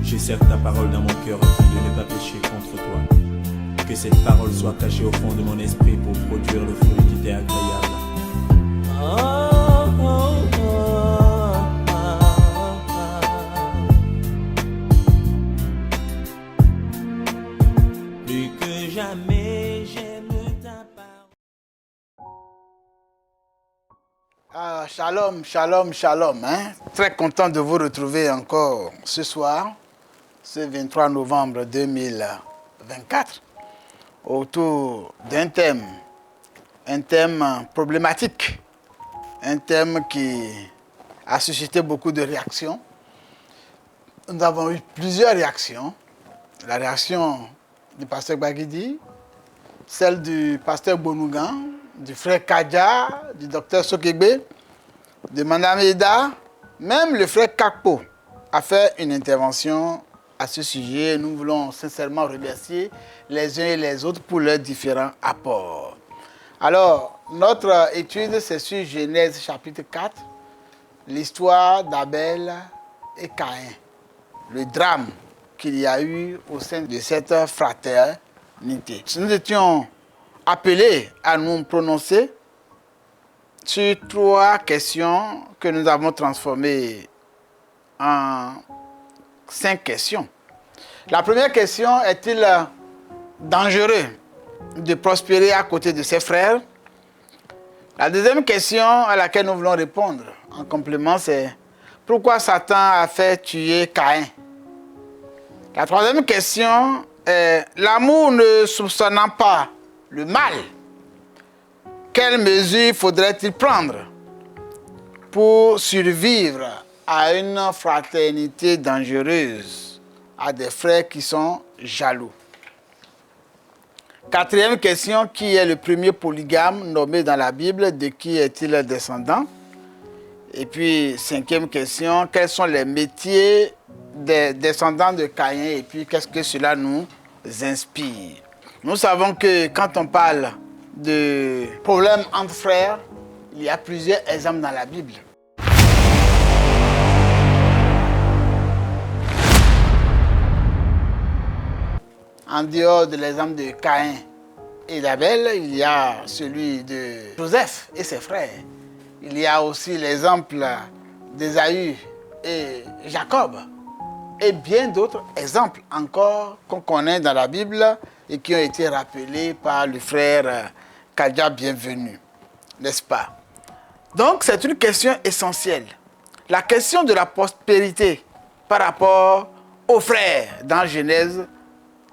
Je serre ta parole dans mon cœur afin de ne pas pécher contre toi. Que cette parole soit cachée au fond de mon esprit pour produire le fruit qui t'est agréable. Plus que jamais j'aime ta parole. Shalom, shalom, shalom. Très content de vous retrouver encore ce soir, ce 23 novembre 2024, autour d'un thème, un thème problématique, un thème qui a suscité beaucoup de réactions. Nous avons eu plusieurs réactions. La réaction du pasteur Baguidi, celle du pasteur Bonougan, du frère Kadja, du docteur Sokegbe, de Madame Eda, même le frère Kakpo a fait une intervention à ce sujet. Nous voulons sincèrement remercier les uns et les autres pour leurs différents apports. Alors, notre étude, c'est sur Genèse chapitre 4, l'histoire d'Abel et Caïn, le drame qu'il y a eu au sein de cette fraternité. Nous étions appelés à nous prononcer sur 3 questions que nous avons transformées en 5 questions. La première question, est-il dangereux de prospérer à côté de ses frères? La deuxième question à laquelle nous voulons répondre en complément, c'est pourquoi Satan a fait tuer Caïn? La troisième question est l'amour ne soupçonnant pas le mal. Quelles mesures faudrait-il prendre pour survivre à une fraternité dangereuse, à des frères qui sont jaloux? Quatrième question, qui est le premier polygame nommé dans la Bible? De qui est-il descendant? Et puis, cinquième question, quels sont les métiers des descendants de Caïn? Et puis, qu'est-ce que cela nous inspire? Nous savons que quand on parle de problèmes entre frères, il y a plusieurs exemples dans la Bible. En dehors de l'exemple de Caïn et d'Abel, il y a celui de Joseph et ses frères. Il y a aussi l'exemple d'Ésaü et Jacob. Et bien d'autres exemples encore qu'on connaît dans la Bible et qui ont été rappelés par le frère Kadja Bienvenu, n'est-ce pas? Donc c'est une question essentielle. La question de la prospérité par rapport aux frères dans Genèse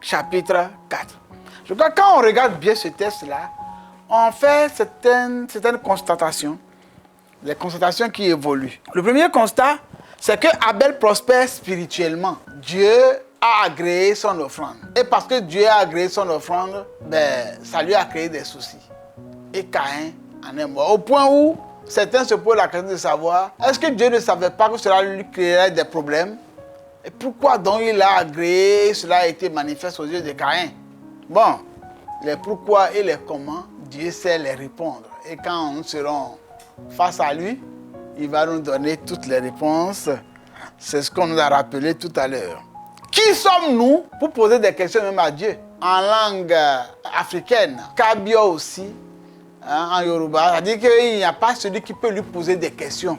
chapitre 4. Je crois que quand on regarde bien ce texte-là, on fait certaines constatations, des constatations qui évoluent. Le premier constat, c'est que Abel prospère spirituellement. Dieu a agréé son offrande. Et parce que Dieu a agréé son offrande, ça lui a créé des soucis. Et Caïn en est mort. Au point où certains se posent la question de savoir, est-ce que Dieu ne savait pas que cela lui créerait des problèmes? Et pourquoi donc il a agréé et cela a été manifeste aux yeux de Caïn? Bon, les pourquoi et les comment, Dieu sait les répondre. Et quand nous serons face à lui, il va nous donner toutes les réponses. C'est ce qu'on nous a rappelé tout à l'heure. Qui sommes-nous pour poser des questions même à Dieu? En langue africaine, Kabio aussi, en Yoruba, c'est-à-dire qu'il n'y a pas celui qui peut lui poser des questions.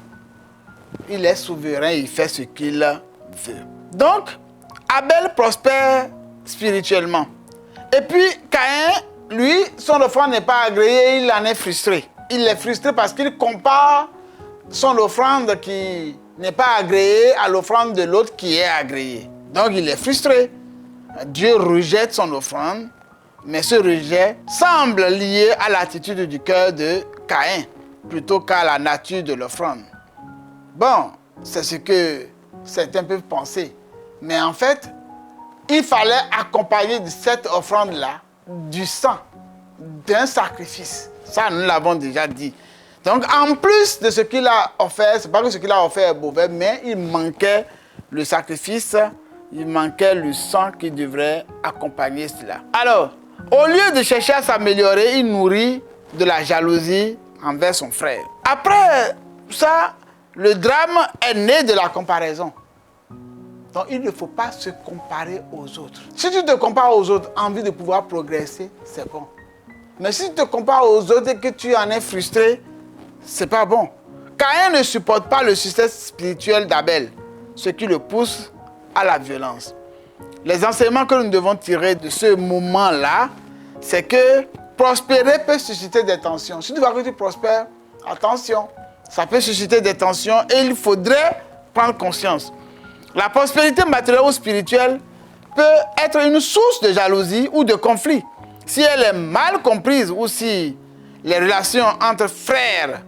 Il est souverain, il fait ce qu'il veut. Donc, Abel prospère spirituellement. Et puis, Caïn, lui, son offrande n'est pas agréée, il en est frustré. Il est frustré parce qu'il compare son offrande qui n'est pas agréée à l'offrande de l'autre qui est agréée. Donc, il est frustré. Dieu rejette son offrande, mais ce rejet semble lié à l'attitude du cœur de Caïn, plutôt qu'à la nature de l'offrande. Bon, c'est ce que certains peuvent penser. Mais en fait, il fallait accompagner de cette offrande-là du sang, d'un sacrifice. Ça, nous l'avons déjà dit. Donc, en plus de ce qu'il a offert, c'est pas que ce qu'il a offert est mauvais, mais il manquait le sacrifice, il manquait le sang qui devrait accompagner cela. Alors, au lieu de chercher à s'améliorer, il nourrit de la jalousie envers son frère. Après ça, le drame est né de la comparaison. Donc, il ne faut pas se comparer aux autres. Si tu te compares aux autres, envie de pouvoir progresser, c'est bon. Mais si tu te compares aux autres et que tu en es frustré, c'est pas bon. Caïn ne supporte pas le succès spirituel d'Abel, ce qui le pousse à la violence. Les enseignements que nous devons tirer de ce moment-là, c'est que prospérer peut susciter des tensions. Si tu vois que tu prospères, attention, ça peut susciter des tensions et il faudrait prendre conscience. La prospérité matérielle ou spirituelle peut être une source de jalousie ou de conflit. Si elle est mal comprise ou si les relations entre frères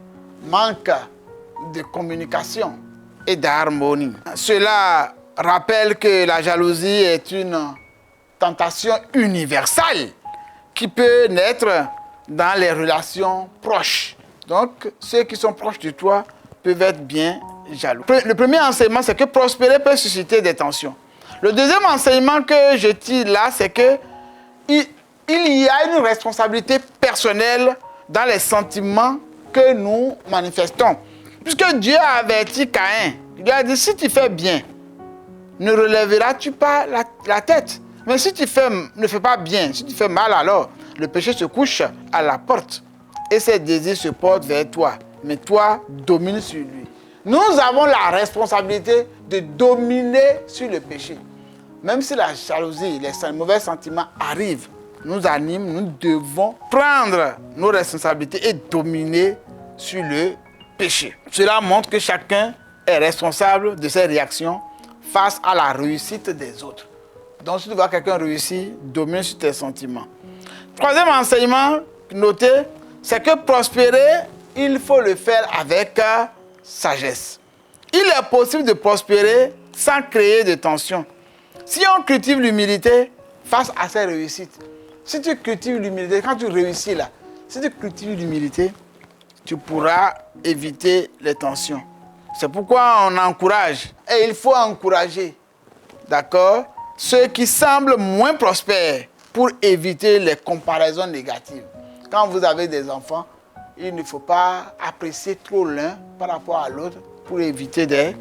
manquent de communication et d'harmonie. Cela rappelle que la jalousie est une tentation universelle qui peut naître dans les relations proches. Donc, ceux qui sont proches de toi peuvent être bien jaloux. Le premier enseignement, c'est que prospérer peut susciter des tensions. Le deuxième enseignement que je tire là, c'est que il y a une responsabilité personnelle dans les sentiments que nous manifestons. Puisque Dieu a averti Caïn, il lui a dit, si tu fais bien, ne relèveras-tu pas la tête? Mais si tu ne fais pas bien, si tu fais mal alors, le péché se couche à la porte et ses désirs se portent vers toi. Mais toi, domine sur lui. Nous avons la responsabilité de dominer sur le péché. Même si la jalousie, les mauvais sentiments arrivent, nous animent, nous devons prendre nos responsabilités et dominer sur le péché. Cela montre que chacun est responsable de ses réactions face à la réussite des autres. Donc, si tu vois quelqu'un réussir, domine sur tes sentiments. Troisième enseignement, notez, c'est que prospérer, il faut le faire avec sagesse. Il est possible de prospérer sans créer de tension. Si on cultive l'humilité face à ses réussites, si tu cultives l'humilité, quand tu réussis là, si tu cultives l'humilité, tu pourras éviter les tensions. C'est pourquoi on encourage, et il faut encourager, d'accord, ceux qui semblent moins prospères pour éviter les comparaisons négatives. Quand vous avez des enfants, il ne faut pas apprécier trop l'un par rapport à l'autre pour éviter des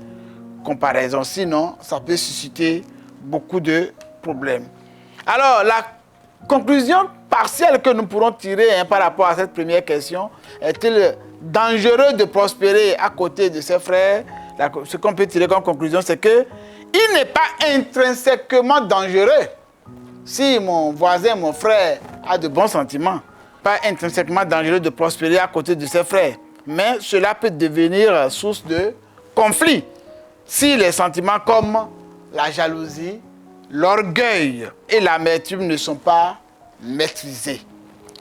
comparaisons. Sinon, ça peut susciter beaucoup de problèmes. Alors, la conclusion partielle que nous pourrons tirer par rapport à cette première question est-il dangereux de prospérer à côté de ses frères? Ce qu'on peut tirer comme conclusion, c'est que il n'est pas intrinsèquement dangereux. Si mon voisin, mon frère a de bons sentiments, pas intrinsèquement dangereux de prospérer à côté de ses frères. Mais cela peut devenir source de conflit si les sentiments comme la jalousie, l'orgueil et l'amertume ne sont pas maîtrisés.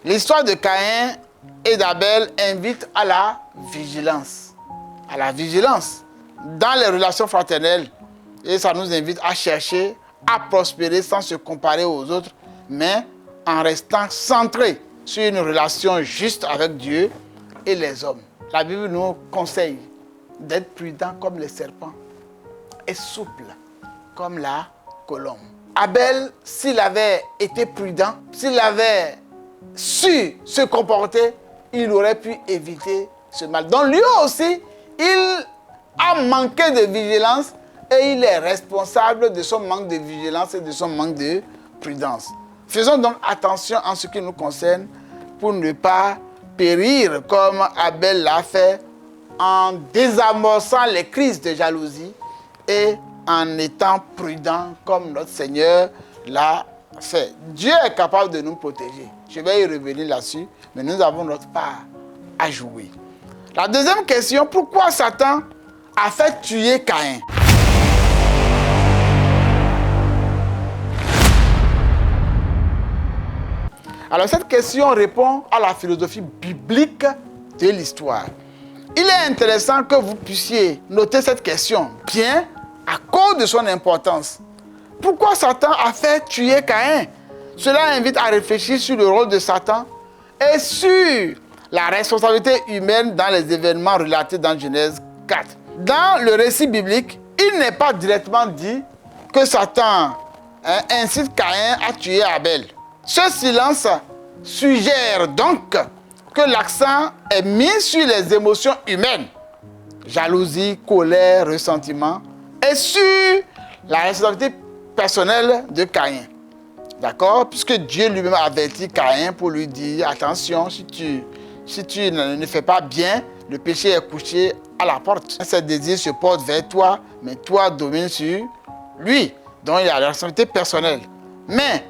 L'histoire de Caïn et d'Abel invite à la vigilance. À la vigilance dans les relations fraternelles. Et ça nous invite à chercher à prospérer sans se comparer aux autres, mais en restant centré sur une relation juste avec Dieu et les hommes. La Bible nous conseille d'être prudent comme les serpents et souple comme la colombe. Abel, s'il avait été prudent, s'il avait su se comporter, il aurait pu éviter ce mal. Donc lui aussi, il a manqué de vigilance et il est responsable de son manque de vigilance et de son manque de prudence. Faisons donc attention en ce qui nous concerne pour ne pas périr comme Abel l'a fait en désamorçant les crises de jalousie et en étant prudent comme notre Seigneur l'a fait. Dieu est capable de nous protéger. Je vais y revenir là-dessus, mais nous avons notre part à jouer. La deuxième question, pourquoi Satan a fait tuer Caïn? Alors cette question répond à la philosophie biblique de l'histoire. Il est intéressant que vous puissiez noter cette question bien à cause de son importance. Pourquoi Satan a fait tuer Caïn? Cela invite à réfléchir sur le rôle de Satan et sur la responsabilité humaine dans les événements relatés dans Genèse 4. Dans le récit biblique, il n'est pas directement dit que Satan incite Caïn à tuer Abel. Ce silence suggère donc que l'accent est mis sur les émotions humaines, jalousie, colère, ressentiment, et sur la responsabilité personnelle de Caïn. D'accord? Puisque Dieu lui-même a averti Caïn pour lui dire, attention, si tu ne fais pas bien, le péché est couché à la porte. Ses désirs se portent vers toi, mais toi domines sur lui. Donc il y a la responsabilité personnelle. Mais,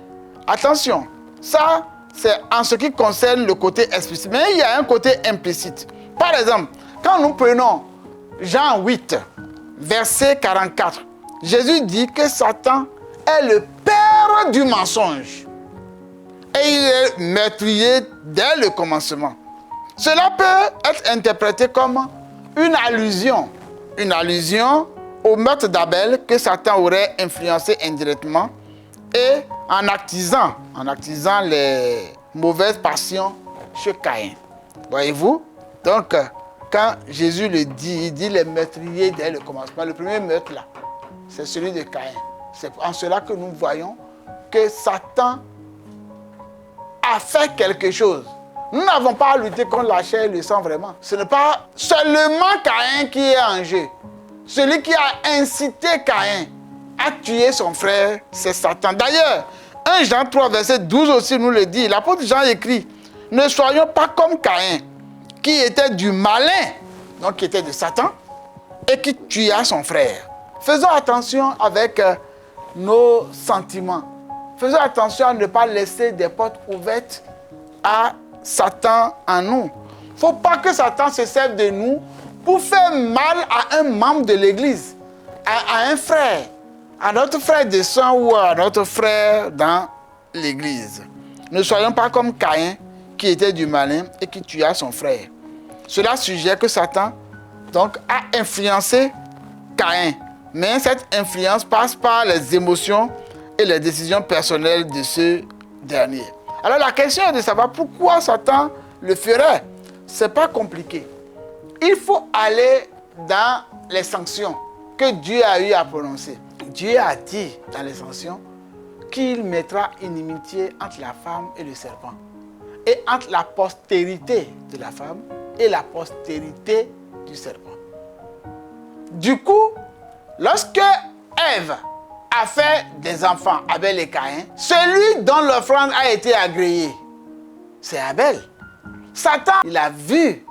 attention, ça, c'est en ce qui concerne le côté explicite. Mais il y a un côté implicite. Par exemple, quand nous prenons Jean 8, verset 44, Jésus dit que Satan est le père du mensonge. Et il est meurtrier dès le commencement. Cela peut être interprété comme une allusion au meurtre d'Abel que Satan aurait influencé indirectement et en attisant les mauvaises passions chez Caïn. Voyez-vous? Donc, quand Jésus le dit, il dit les meurtriers dès le commencement. Le premier meurtre là, c'est celui de Caïn. C'est en cela que nous voyons que Satan a fait quelque chose. Nous n'avons pas à lutter contre la chair et le sang vraiment. Ce n'est pas seulement Caïn qui est en jeu. Celui qui a incité Caïn à tuer son frère, c'est Satan. D'ailleurs, 1 Jean 3, verset 12 aussi nous le dit. L'apôtre Jean écrit, ne soyons pas comme Caïn, qui était du malin, donc qui était de Satan, et qui tua son frère. Faisons attention avec nos sentiments. Faisons attention à ne pas laisser des portes ouvertes à Satan en nous. Il ne faut pas que Satan se serve de nous pour faire mal à un membre de l'Église, à un frère, à notre frère de sang ou à notre frère dans l'Église. Ne soyons pas comme Caïn, qui était du malin et qui tua son frère. Cela suggère que Satan donc, a influencé Caïn. Mais cette influence passe par les émotions et les décisions personnelles de ce dernier. Alors la question est de savoir pourquoi Satan le ferait. Ce n'est pas compliqué. Il faut aller dans les sanctions que Dieu a eu à prononcer. Dieu a dit dans les sanctions qu'il mettra inimitié entre la femme et le serpent, et entre la postérité de la femme et la postérité du serpent. Du coup, lorsque Ève a fait des enfants, Abel et Caïn, celui dont l'offrande a été agréée, c'est Abel. Satan, il a vu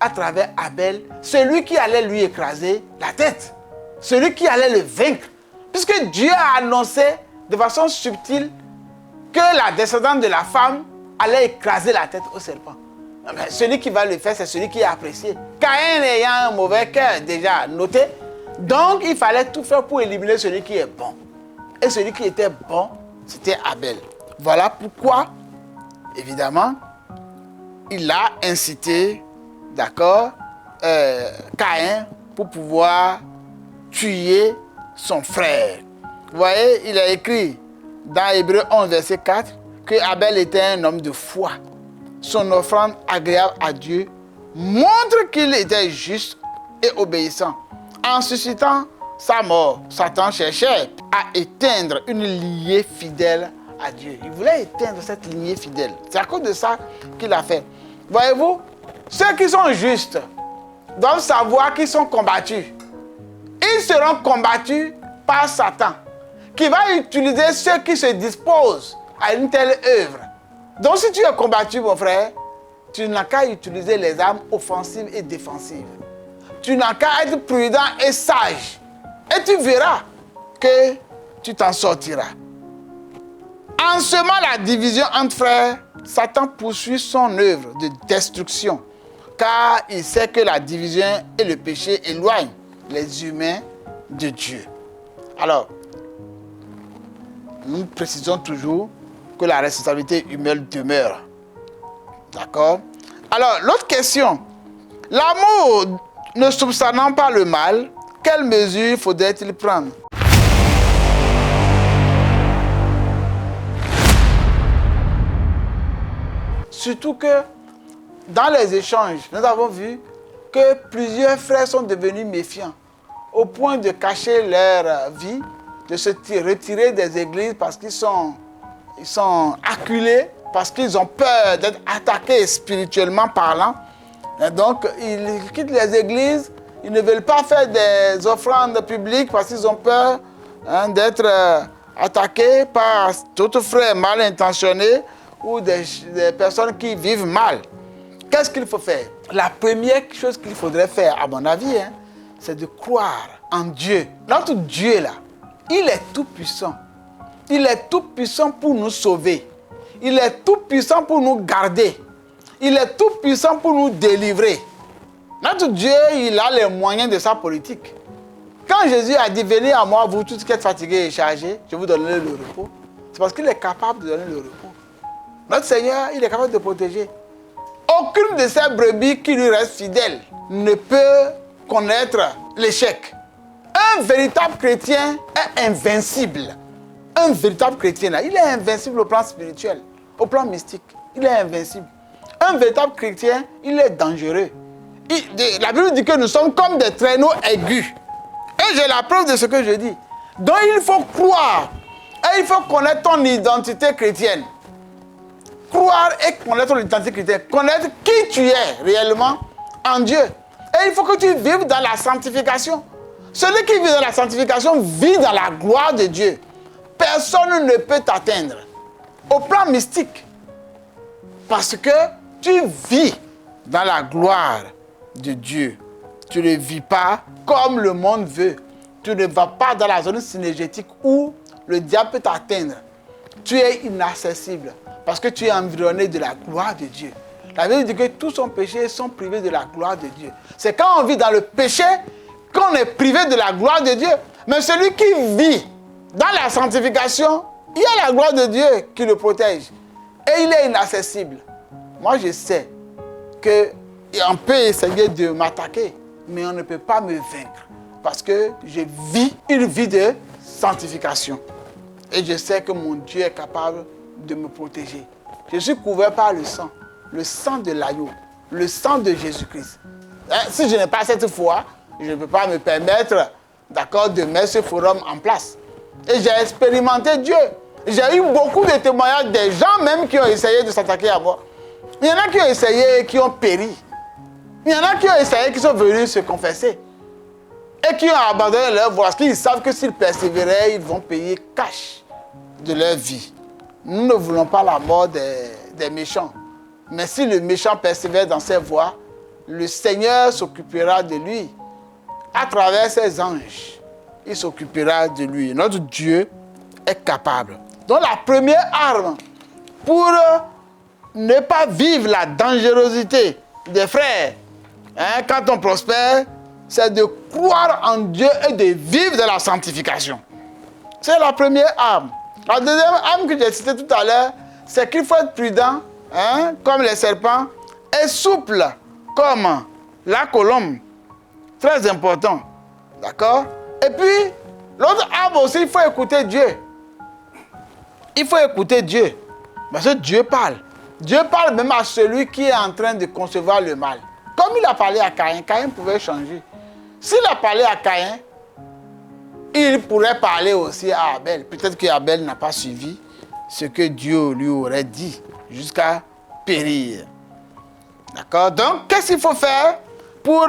à travers Abel celui qui allait lui écraser la tête, celui qui allait le vaincre. Puisque Dieu a annoncé de façon subtile que la descendante de la femme allait écraser la tête au serpent. Mais celui qui va le faire, c'est celui qui est apprécié. Caïn ayant un mauvais cœur déjà noté, donc il fallait tout faire pour éliminer celui qui est bon. Et celui qui était bon, c'était Abel. Voilà pourquoi, évidemment, il a incité, d'accord, Caïn pour pouvoir tuer son frère. Vous voyez, il a écrit dans Hébreux 11, verset 4, que Abel était un homme de foi. Son offrande agréable à Dieu montre qu'il était juste et obéissant. En suscitant sa mort, Satan cherchait à éteindre une lignée fidèle à Dieu. Il voulait éteindre cette lignée fidèle. C'est à cause de ça qu'il a fait. Voyez-vous, ceux qui sont justes doivent savoir qu'ils sont combattus. Ils seront combattus par Satan, qui va utiliser ceux qui se disposent à une telle œuvre. Donc si tu es combattu, mon frère, tu n'as qu'à utiliser les armes offensives et défensives. Tu n'as qu'à être prudent et sage. Et tu verras que tu t'en sortiras. En semant la division entre frères, Satan poursuit son œuvre de destruction, car il sait que la division et le péché éloignent les humains de Dieu. Alors, nous précisons toujours que la responsabilité humaine demeure. D'accord? Alors, l'autre question. L'amour ne soupçonnant pas le mal, quelles mesures faudrait-il prendre? Surtout que dans les échanges, nous avons vu que plusieurs frères sont devenus méfiants au point de cacher leur vie, de se retirer des églises parce qu'ils sont acculés, parce qu'ils ont peur d'être attaqués spirituellement parlant. Et donc, ils quittent les églises, ils ne veulent pas faire des offrandes publiques parce qu'ils ont peur d'être attaqué par d'autres frères mal intentionnés ou des personnes qui vivent mal. Qu'est-ce qu'il faut faire? La première chose qu'il faudrait faire, à mon avis, c'est de croire en Dieu. Notre Dieu, là, il est tout puissant. Il est tout puissant pour nous sauver. Il est tout puissant pour nous garder. Il est tout puissant pour nous délivrer. Notre Dieu, il a les moyens de sa politique. Quand Jésus a dit, venez à moi, vous tous qui êtes fatigués et chargés, je vous donnerai le repos. C'est parce qu'il est capable de donner le repos. Notre Seigneur, il est capable de protéger. Aucune de ces brebis qui lui restent fidèles ne peut connaître l'échec. Un véritable chrétien est invincible. Un véritable chrétien, là, il est invincible au plan spirituel, au plan mystique. Il est invincible. Un véritable chrétien, il est dangereux. La Bible dit que nous sommes comme des traîneaux aigus. Et j'ai la preuve de ce que je dis. Donc il faut croire. Et il faut connaître ton identité chrétienne. Croire et connaître ton identité chrétienne. Connaître qui tu es réellement en Dieu. Et il faut que tu vives dans la sanctification. Celui qui vit dans la sanctification vit dans la gloire de Dieu. Personne ne peut t'atteindre. Au plan mystique. Parce que tu vis dans la gloire de Dieu. Tu ne vis pas comme le monde veut. Tu ne vas pas dans la zone synergétique où le diable peut t'atteindre. Tu es inaccessible parce que tu es environné de la gloire de Dieu. La Bible dit que tous son péché sont privés de la gloire de Dieu. C'est quand on vit dans le péché qu'on est privé de la gloire de Dieu. Mais celui qui vit dans la sanctification, il y a la gloire de Dieu qui le protège. Et il est inaccessible. Moi, je sais qu'on peut essayer de m'attaquer, mais on ne peut pas me vaincre. Parce que je vis une vie de sanctification. Et je sais que mon Dieu est capable de me protéger. Je suis couvert par le sang de l'agneau, le sang de Jésus-Christ. Si je n'ai pas cette foi, je ne peux pas me permettre, d'accord, de mettre ce forum en place. Et j'ai expérimenté Dieu. J'ai eu beaucoup de témoignages des gens même qui ont essayé de s'attaquer à moi. Il y en a qui ont essayé et qui ont péri. Il y en a qui ont essayé, qui sont venus se confesser. Et qui ont abandonné leur voie parce qu'ils savent que s'ils persévéraient, ils vont payer cash de leur vie. Nous ne voulons pas la mort des méchants. Mais si le méchant persévère dans ses voies, le Seigneur s'occupera de lui. À travers ses anges, il s'occupera de lui. Notre Dieu est capable. Donc la première arme pour ne pas vivre la dangerosité des frères, quand on prospère, c'est de croire en Dieu et de vivre de la sanctification. C'est la première arme. La deuxième arme que j'ai citée tout à l'heure, c'est qu'il faut être prudent, comme les serpents, et souple comme la colombe. Très important. D'accord? Et puis, l'autre arme aussi, il faut écouter Dieu. Il faut écouter Dieu. Parce que Dieu parle. Dieu parle même à celui qui est en train de concevoir le mal. Comme il a parlé à Caïn, Caïn pouvait changer. S'il a parlé à Caïn, il pourrait parler aussi à Abel. Peut-être qu'Abel n'a pas suivi ce que Dieu lui aurait dit jusqu'à périr. D'accord? Donc, qu'est-ce qu'il faut faire pour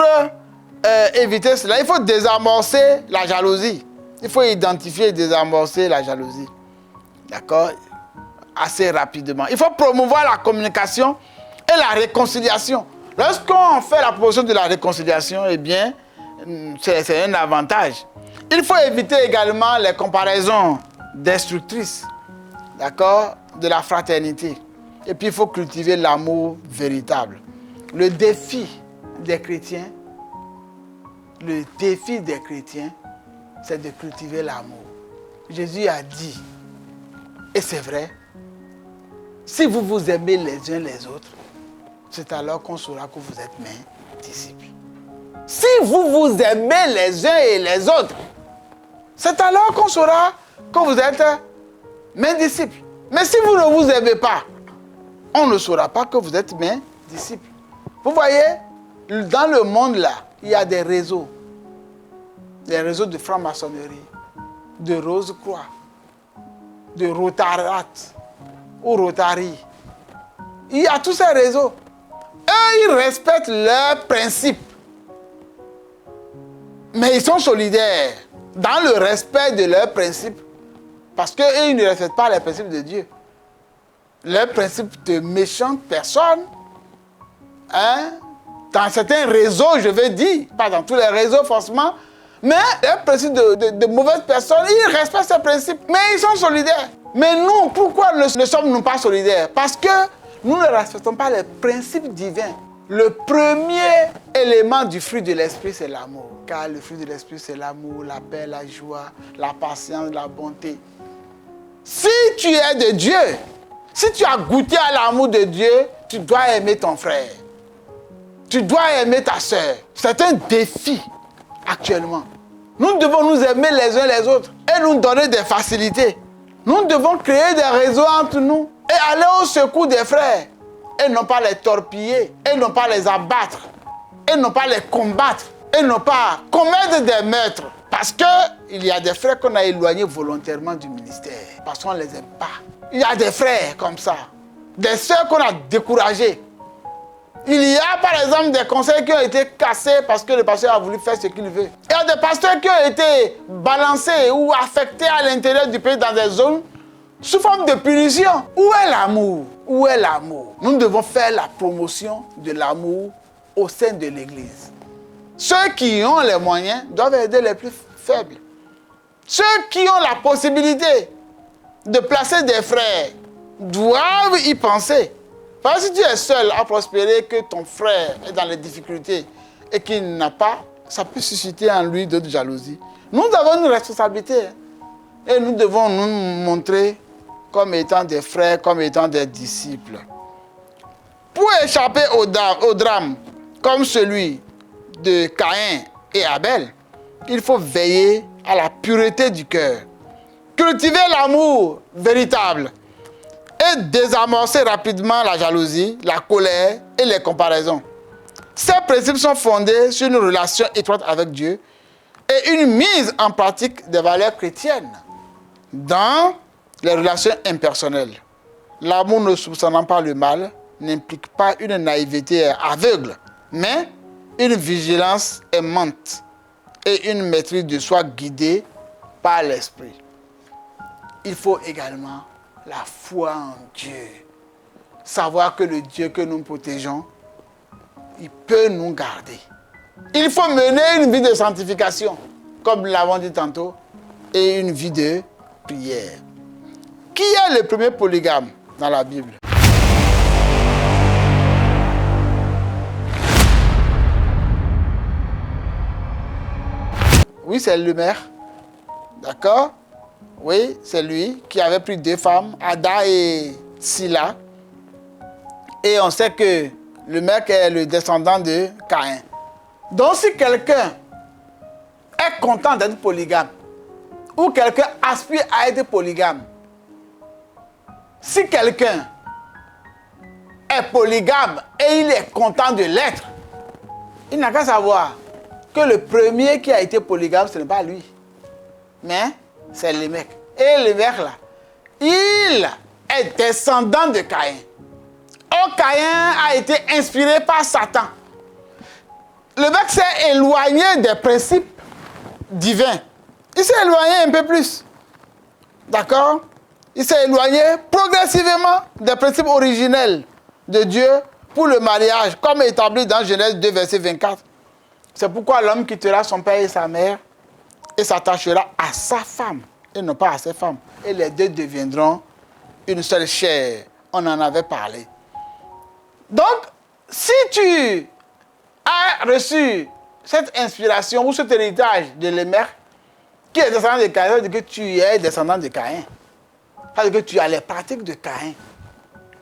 éviter cela? Il faut désamorcer la jalousie. Il faut identifier et désamorcer la jalousie. D'accord? Assez rapidement. Il faut promouvoir la communication et la réconciliation. Lorsqu'on fait la promotion de la réconciliation, eh bien, c'est un avantage. Il faut éviter également les comparaisons destructrices, d'accord, de la fraternité. Et puis, il faut cultiver l'amour véritable. Le défi des chrétiens, c'est de cultiver l'amour. Jésus a dit, et c'est vrai, si vous vous aimez les uns les autres, c'est alors qu'on saura que vous êtes mes disciples. Si vous vous aimez les uns et les autres, c'est alors qu'on saura que vous êtes mes disciples. Mais si vous ne vous aimez pas, on ne saura pas que vous êtes mes disciples. Vous voyez, dans le monde là, il y a des réseaux. Des réseaux de franc-maçonnerie, de Rose-Croix, de Rotarat ou Rotary. Il y a tous ces réseaux. Eux, ils respectent leurs principes. Mais ils sont solidaires. dans le respect de leurs principes. Parce qu'ils ne respectent pas les principes de Dieu. Leurs principes de méchantes personnes, hein, dans certains réseaux, je veux dire, pas dans tous les réseaux forcément, mais les principes de mauvaises personnes, ils respectent ces principes, mais ils sont solidaires. Mais nous, pourquoi ne sommes-nous pas solidaires? Parce que nous ne respectons pas les principes divins. Le premier élément du fruit de l'esprit, c'est l'amour. Car le fruit de l'esprit, c'est l'amour, la paix, la joie, la patience, la bonté. Si tu es de Dieu, si tu as goûté à l'amour de Dieu, tu dois aimer ton frère. Tu dois aimer ta soeur. C'est un défi actuellement. Nous devons nous aimer les uns les autres et nous donner des facilités. Nous devons créer des réseaux entre nous et aller au secours des frères. Et non pas les torpiller, et non pas les abattre, et non pas les combattre, et non pas commettre des meurtres. Parce qu'il y a des frères qu'on a éloignés volontairement du ministère, parce qu'on ne les aime pas. Il y a des frères comme ça, des sœurs qu'on a découragées. Il y a par exemple des conseils qui ont été cassés parce que le pasteur a voulu faire ce qu'il veut. Il y a des pasteurs qui ont été balancés ou affectés à l'intérieur du pays dans des zones sous forme de punition. Où est l'amour? Où est l'amour? Nous devons faire la promotion de l'amour au sein de l'Église. Ceux qui ont les moyens doivent aider les plus faibles. Ceux qui ont la possibilité de placer des frères doivent y penser. Parce que si tu es seul à prospérer, que ton frère est dans les difficultés et qu'il n'a pas, ça peut susciter en lui d'autres jalousies. Nous avons une responsabilité et nous devons nous montrer comme étant des frères, comme étant des disciples. Pour échapper au drame comme celui de Caïn et Abel, il faut veiller à la pureté du cœur, cultiver l'amour véritable et désamorcer rapidement la jalousie, la colère et les comparaisons. Ces principes sont fondés sur une relation étroite avec Dieu et une mise en pratique des valeurs chrétiennes dans les relations impersonnelles. L'amour ne soupçonnant pas le mal n'implique pas une naïveté aveugle, mais une vigilance aimante et une maîtrise de soi guidée par l'esprit. Il faut également la foi en Dieu. Savoir que le Dieu que nous protégeons, il peut nous garder. Il faut mener une vie de sanctification, comme nous l'avons dit tantôt, et une vie de prière. Qui est le premier polygame dans la Bible? Oui, c'est le maire. D'accord? Oui, c'est lui qui avait pris 2 femmes, Ada et Sila. Et on sait que le mec est le descendant de Caïn. Donc si quelqu'un est content d'être polygame, ou quelqu'un aspire à être polygame, si quelqu'un est polygame et il est content de l'être, il n'a qu'à savoir que le premier qui a été polygame, ce n'est pas lui, mais c'est le mec. Et le mec là, il est descendant de Caïn. Or, Caïn a été inspiré par Satan. Le mec s'est éloigné des principes divins. Il s'est éloigné un peu plus. D'accord? Il s'est éloigné progressivement des principes originels de Dieu pour le mariage, comme établi dans Genèse 2, verset 24. C'est pourquoi l'homme quittera son père et sa mère et s'attachera à sa femme et non pas à ses femmes. Et les deux deviendront une seule chair. On en avait parlé. Donc, si tu as reçu cette inspiration ou cet héritage de Lémec, qui est descendant de Caïn, ça veut dire que tu es descendant de Caïn. Ça veut dire que tu as les pratiques de Caïn.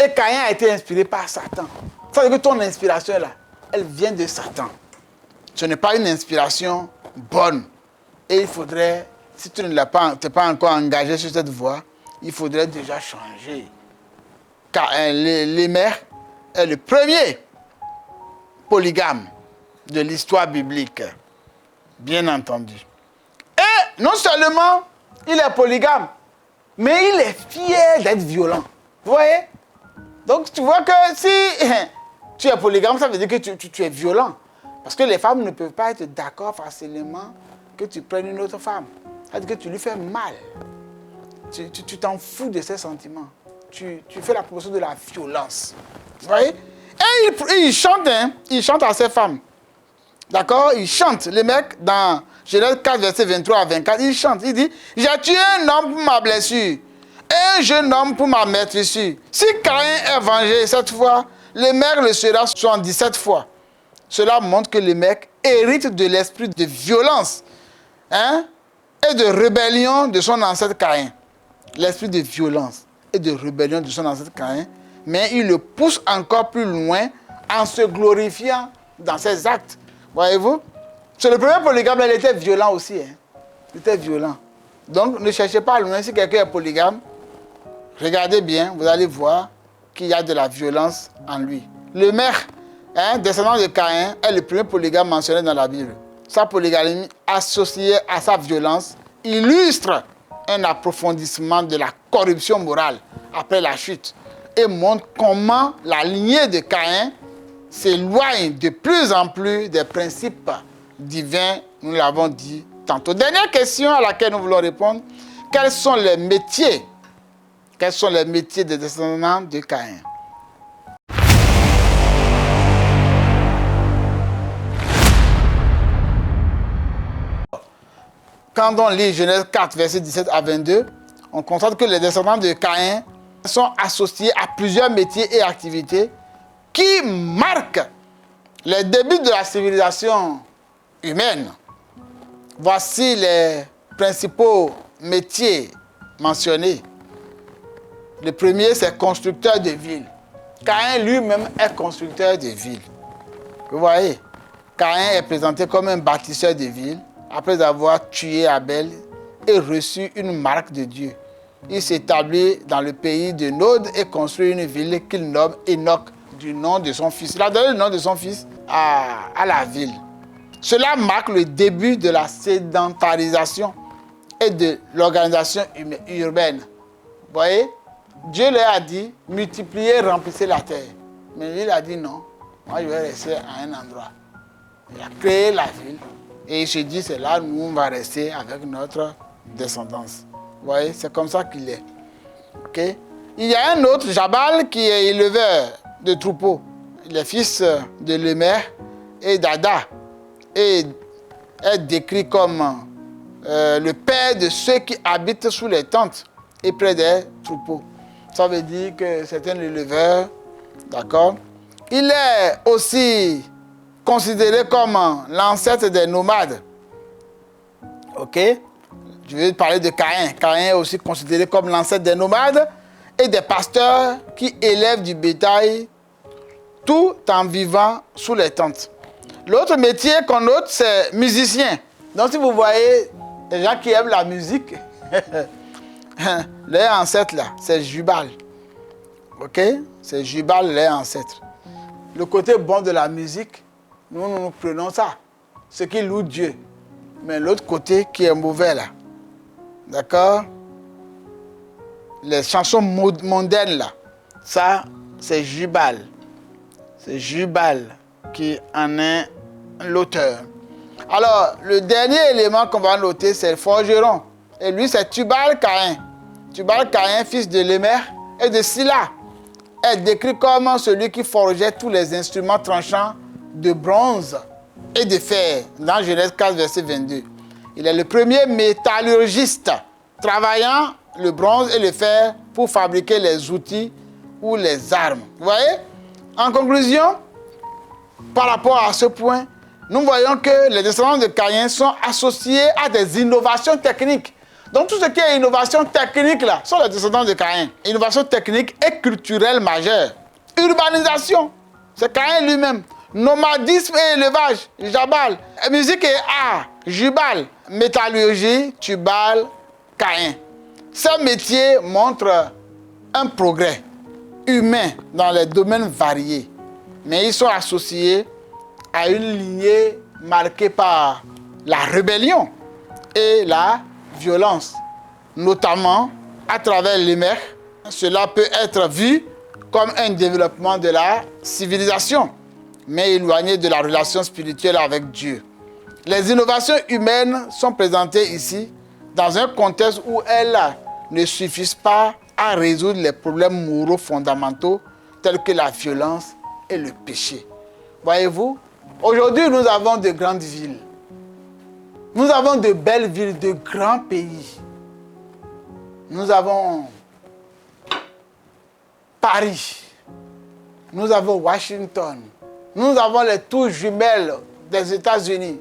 Et Caïn a été inspiré par Satan. Ça veut dire que ton inspiration là, elle vient de Satan. Ce n'est pas une inspiration bonne. Et il faudrait, si tu ne t'es pas encore engagé sur cette voie, il faudrait déjà changer. Car Lémec est le premier polygame de l'histoire biblique. Bien entendu. Et non seulement il est polygame, mais il est fier d'être violent. Vous voyez? Donc tu vois que si tu es polygame, ça veut dire que tu es violent. Parce que les femmes ne peuvent pas être d'accord facilement que tu prennes une autre femme. C'est-à-dire que tu lui fais mal. Tu t'en fous de ses sentiments. Tu fais la promotion de la violence. Vous voyez? Et il chante, hein, il chante à ses femmes. D'accord? Il chante. Le mec, dans Genèse 4, verset 23 à 24, il chante. Il dit, j'ai tué un homme pour ma blessure, et un jeune homme pour ma maîtrisure. Si Caïn est vengé cette fois, le mec le sera 77 fois. Cela montre que le mec hérite de l'esprit de violence, hein, et de rébellion de son ancêtre Caïn. L'esprit de violence et de rébellion de son ancêtre Caïn, mais il le pousse encore plus loin en se glorifiant dans ses actes. Voyez-vous? C'est le premier polygame, il était violent aussi. Hein. Il était violent. Donc, ne cherchez pas loin. Si quelqu'un est polygame, regardez bien, vous allez voir qu'il y a de la violence en lui. Le maire, hein, descendant de Caïn, est le premier polygame mentionné dans la Bible. Sa polygamie associée à sa violence illustre un approfondissement de la corruption morale après la chute et montre comment la lignée de Caïn s'éloigne de plus en plus des principes divins, nous l'avons dit tantôt. Dernière question à laquelle nous voulons répondre, quels sont les métiers des descendants de Caïn? Quand on lit Genèse 4, versets 17 à 22, on constate que les descendants de Caïn sont associés à plusieurs métiers et activités qui marquent les débuts de la civilisation humaine. Voici les principaux métiers mentionnés. Le premier, c'est constructeur de villes. Caïn lui-même est constructeur de villes. Vous voyez, Caïn est présenté comme un bâtisseur de villes après avoir tué Abel et reçu une marque de Dieu. Il s'établit dans le pays de Nod et construit une ville qu'il nomme Enoch du nom de son fils. Il a donné le nom de son fils à la ville. Cela marque le début de la sédentarisation et de l'organisation urbaine. Vous voyez, Dieu leur a dit, multipliez, remplissez la terre. Mais lui, il a dit non, moi je vais rester à un endroit. Il a créé la ville et il se dit, c'est là où nous on va rester avec notre descendance. Vous voyez, c'est comme ça qu'il est. Okay? Il y a un autre, Jabal, qui est éleveur de troupeaux. Il est fils de Lémer et d'Ada. Et est décrit comme le père de ceux qui habitent sous les tentes et près des troupeaux. Ça veut dire que c'est un éleveur, d'accord? Il est aussi considéré comme l'ancêtre des nomades. Ok? Je vais parler de Caïn. Caïn est aussi considéré comme l'ancêtre des nomades et des pasteurs qui élèvent du bétail tout en vivant sous les tentes. L'autre métier qu'on note, c'est musicien. Donc si vous voyez les gens qui aiment la musique, leur ancêtre là, c'est Jubal. Ok? C'est Jubal, leur ancêtre. Le côté bon de la musique, nous prenons ça. Ce qui loue Dieu. Mais l'autre côté qui est mauvais là. D'accord? Les chansons mondaines là. Ça, c'est Jubal. C'est Jubal qui en est l'auteur. Alors, le dernier élément qu'on va noter, c'est le forgeron. Et lui, c'est Tubal-Caïn. Tubal-Caïn, fils de Lémer et de Silla, est décrit comme celui qui forgeait tous les instruments tranchants de bronze et de fer, dans Genèse 4, verset 22. Il est le premier métallurgiste, travaillant le bronze et le fer pour fabriquer les outils ou les armes. Vous voyez? En conclusion, par rapport à ce point, nous voyons que les descendants de Caïn sont associés à des innovations techniques. Donc tout ce qui est innovation technique là, sont les descendants de Caïn. Innovation technique et culturelle majeure. Urbanisation, c'est Caïn lui-même. Nomadisme et élevage, Jabal. Musique et art, Jubal. Métallurgie, Tubal, Caïn. Ces métiers montrent un progrès humain dans les domaines variés. Mais ils sont associés à une lignée marquée par la rébellion et la violence, notamment à travers les mers. Cela peut être vu comme un développement de la civilisation, mais éloigné de la relation spirituelle avec Dieu. Les innovations humaines sont présentées ici dans un contexte où elles ne suffisent pas à résoudre les problèmes moraux fondamentaux tels que la violence et le péché. Voyez-vous, aujourd'hui nous avons de grandes villes. Nous avons de belles villes, de grands pays. Nous avons Paris. Nous avons Washington. Nous avons les tours jumelles des États-Unis.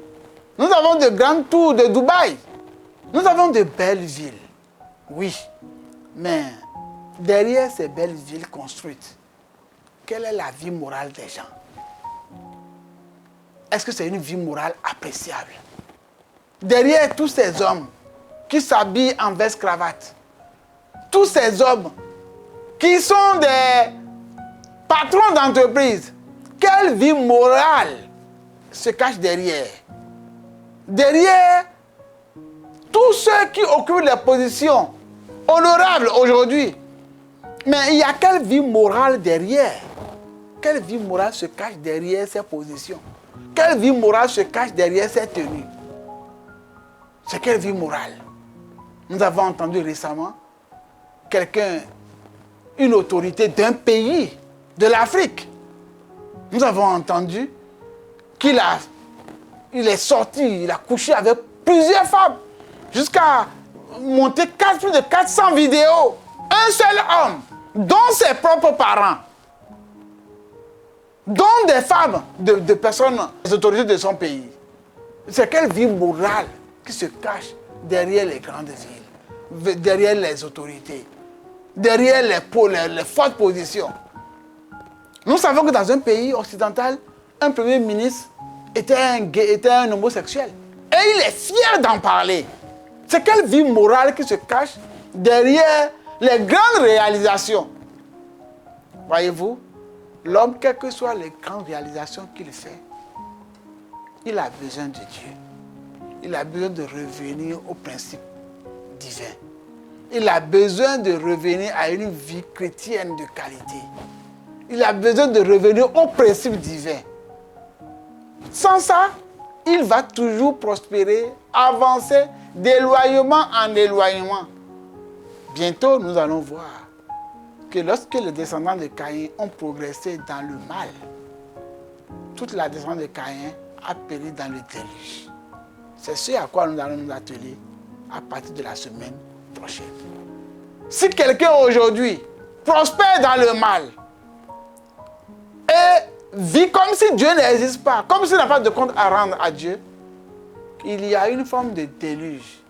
Nous avons de grandes tours de Dubaï. Nous avons de belles villes. Oui, mais derrière ces belles villes construites, quelle est la vie morale des gens? Est-ce que c'est une vie morale appréciable? Derrière tous ces hommes qui s'habillent en veste-cravate, tous ces hommes qui sont des patrons d'entreprise, quelle vie morale se cache derrière? Derrière tous ceux qui occupent les positions honorables aujourd'hui. Mais il y a quelle vie morale derrière? Quelle vie morale se cache derrière ces positions? Quelle vie morale se cache derrière ces tenues? C'est quelle vie morale? Nous avons entendu récemment quelqu'un, une autorité d'un pays de l'Afrique. Nous avons entendu qu'il est sorti, il a couché avec plusieurs femmes, jusqu'à monter plus de 400 vidéos. Un seul homme, dont ses propres parents, dont des femmes, de personnes, des autorités de son pays. C'est quelle vie morale qui se cache derrière les grandes villes, derrière les autorités, derrière les fortes positions. Nous savons que dans un pays occidental, un premier ministre était un homosexuel. Et il est fier d'en parler. C'est quelle vie morale qui se cache derrière les grandes réalisations? Voyez-vous, l'homme, quelles que soient les grandes réalisations qu'il fait, il a besoin de Dieu. Il a besoin de revenir au principe divin. Il a besoin de revenir à une vie chrétienne de qualité. Il a besoin de revenir au principe divin. Sans ça, il va toujours prospérer, avancer d'éloignement en éloignement. Bientôt, nous allons voir que lorsque les descendants de Caïn ont progressé dans le mal, toute la descendance de Caïn a péri dans le déluge. C'est ce à quoi nous allons nous atteler à partir de la semaine prochaine. Si quelqu'un aujourd'hui prospère dans le mal et vit comme si Dieu n'existe pas, comme s'il n'a pas de compte à rendre à Dieu, il y a une forme de déluge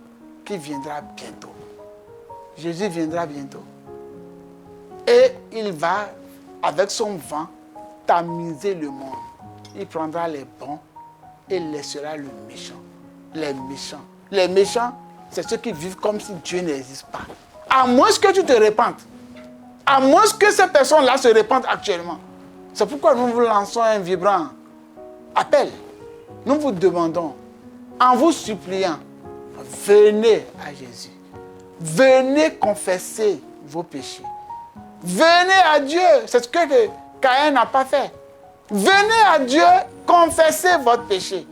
qui viendra bientôt. Jésus viendra bientôt. Et il va, avec son vent, tamiser le monde. Il prendra les bons et laissera le méchant. Les méchants. Les méchants, c'est ceux qui vivent comme si Dieu n'existe pas. À moins que tu te répandes. À moins que ces personnes-là se répandent actuellement. C'est pourquoi nous vous lançons un vibrant appel. Nous vous demandons, en vous suppliant, venez à Jésus. Venez confesser vos péchés. Venez à Dieu. C'est ce que Caïn n'a pas fait. Venez à Dieu, confessez votre péché.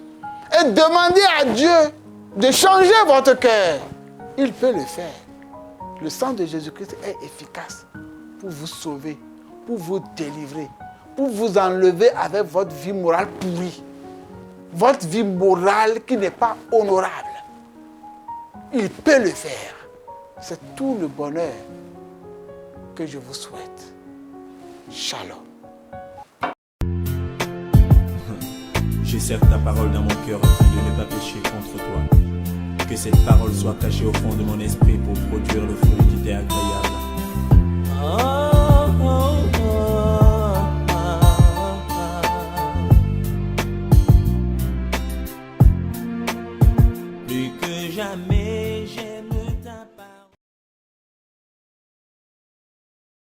Et demandez à Dieu de changer votre cœur. Il peut le faire. Le sang de Jésus-Christ est efficace pour vous sauver, pour vous délivrer, pour vous enlever avec votre vie morale pourrie. Votre vie morale qui n'est pas honorable. Il peut le faire. C'est tout le bonheur que je vous souhaite. Shalom. Je serre ta parole dans mon cœur afin de ne pas pécher contre toi. Que cette parole soit cachée au fond de mon esprit pour produire le fruit qui t'est agréable.